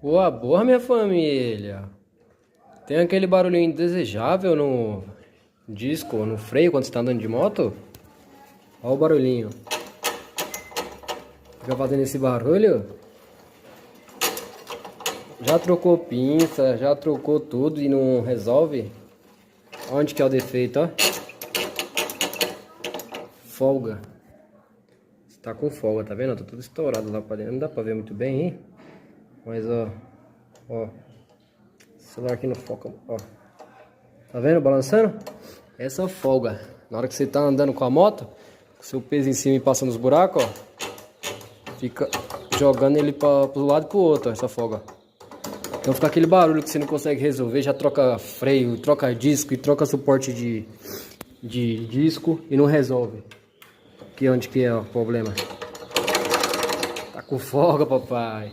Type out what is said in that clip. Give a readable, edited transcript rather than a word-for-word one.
Boa, boa, minha família. Tem aquele barulhinho indesejável no disco, no freio, quando você tá andando de moto? Olha o barulhinho. Fica fazendo esse barulho. Já trocou pinça, já trocou tudo e não resolve? Onde que é o defeito, ó? Folga. Você tá com folga, tá vendo? Tá tudo estourado lá pra dentro. Não dá pra ver muito bem, hein? Mas, ó. O celular aqui não foca, ó. Tá vendo balançando? Essa folga. Na hora que você tá andando com a moto, com seu peso em cima e passando os buracos, ó. Fica jogando ele pro lado e pro outro, ó, essa folga. Então fica aquele barulho que você não consegue resolver. Já troca freio, troca disco e troca suporte de disco e não resolve. Aqui onde que é o problema? Tá com folga, papai.